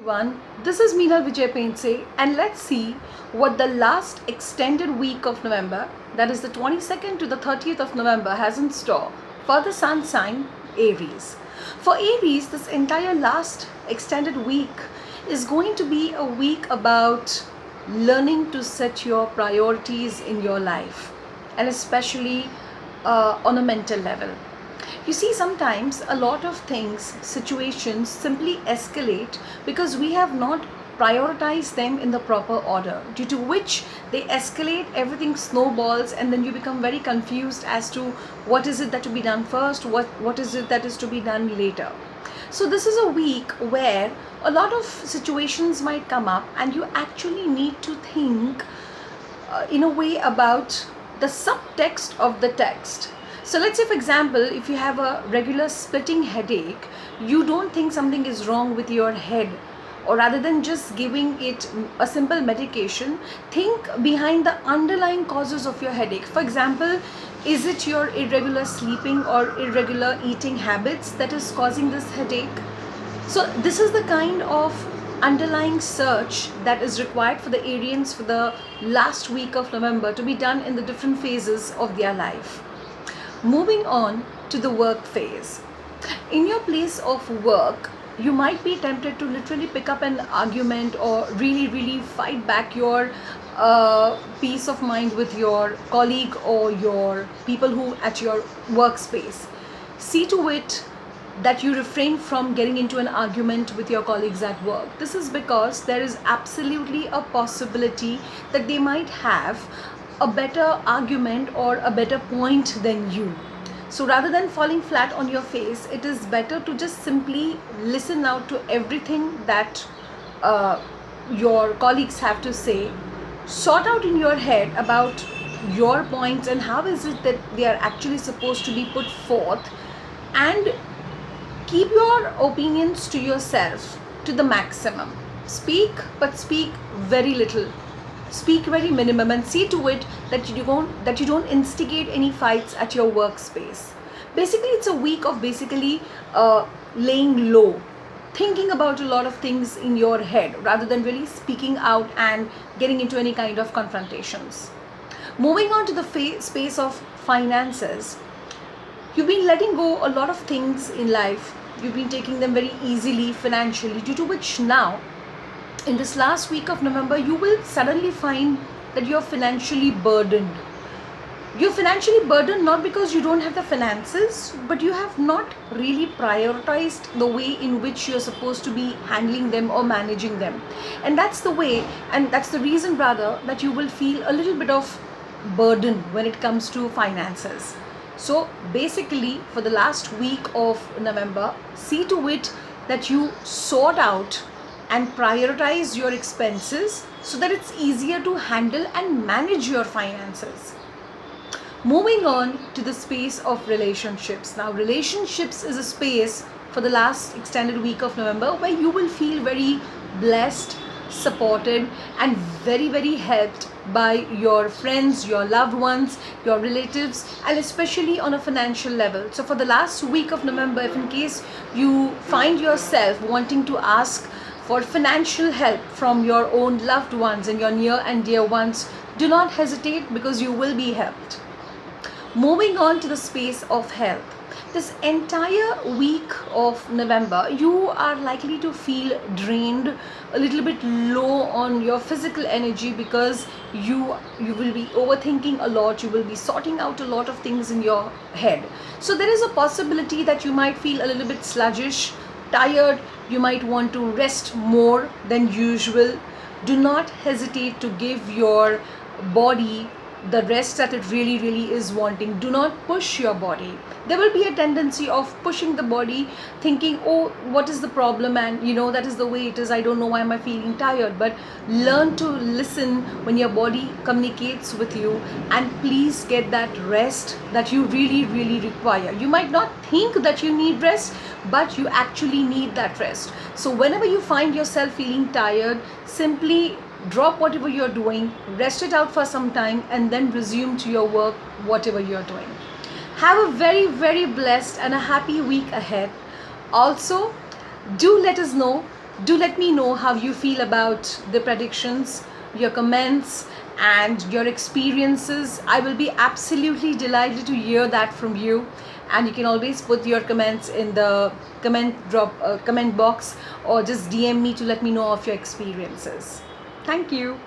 Everyone, this is Meenal Vijay Painse, and let's see what the last extended week of November, that is the 22nd to the 30th of November, has in store for the sun sign Aries. For Aries, this entire last extended week is going to be a week about learning to set your priorities in your life, and especially on a mental level. You see, sometimes a lot of things, situations simply escalate because we have not prioritized them in the proper order, due to which they escalate, everything snowballs, and then you become very confused as to what is it that to be done first, what is it that is to be done later. So this is a week where a lot of situations might come up, and you actually need to think in a way about the subtext of the text. So let's say, for example, if you have a regular splitting headache, you don't think something is wrong with your head, or rather than just giving it a simple medication, think behind the underlying causes of your headache. For example, is it your irregular sleeping or irregular eating habits that is causing this headache? So this is the kind of underlying search that is required for the Arians for the last week of November to be done in the different phases of their life. Moving on to the work phase. In your place of work, you might be tempted to literally pick up an argument or really fight back your peace of mind with your colleague or your people who at your workspace. See to it that you refrain from getting into an argument with your colleagues at work. This is because there is absolutely a possibility that they might have a better argument or a better point than you. So rather than falling flat on your face, it is better to just simply listen out to everything that your colleagues have to say. Sort out in your head about your points and how is it that they are actually supposed to be put forth, and keep your opinions to yourself to the maximum. Speak, but speak very little. Speak very minimum, and see to it that you don't instigate any fights at your workspace. Basically, it's a week of laying low, thinking about a lot of things in your head rather than really speaking out and getting into any kind of confrontations. Moving on to the space of finances. You've been letting go a lot of things in life. You've been taking them very easily financially, due to which now in this last week of November, you will suddenly find that you're financially burdened. You're financially burdened not because you don't have the finances, but you have not really prioritized the way in which you're supposed to be handling them or managing them. And that's the way, and that's the reason rather, that you will feel a little bit of burden when it comes to finances. So basically, for the last week of November, see to it that you sort out and prioritize your expenses so that it's easier to handle and manage your finances. Moving on to the space of relationships. Now, relationships is a space for the last extended week of November where you will feel very blessed, supported, and very helped by your friends, your loved ones, your relatives, and especially on a financial level. So for the last week of November, if in case you find yourself wanting to ask for financial help from your own loved ones and your near and dear ones, do not hesitate, because you will be helped. Moving on to the space of health. This entire week of November, you are likely to feel drained, a little bit low on your physical energy, because you will be overthinking a lot, you will be sorting out a lot of things in your head. So there is a possibility that you might feel a little bit sluggish, tired, you might want to rest more than usual. Do not hesitate to give your body the rest that it really is wanting. Do not push your body. There will be a tendency of pushing the body, thinking, oh, what is the problem, and that is the way it is, I don't know why am I feeling tired. But learn to listen when your body communicates with you, and please get that rest that you really require. You might not think that you need rest, but you actually need that rest. So whenever you find yourself feeling tired, simply drop whatever you're doing, rest it out for some time, and then resume to your work, whatever you're doing. Have a very blessed and a happy week ahead. Also, do let us know Do let me know how you feel about the predictions, your comments, and your experiences. I will be absolutely delighted to hear that from you. And you can always put your comments in the comment box, or just DM me to let me know of your experiences. Thank you.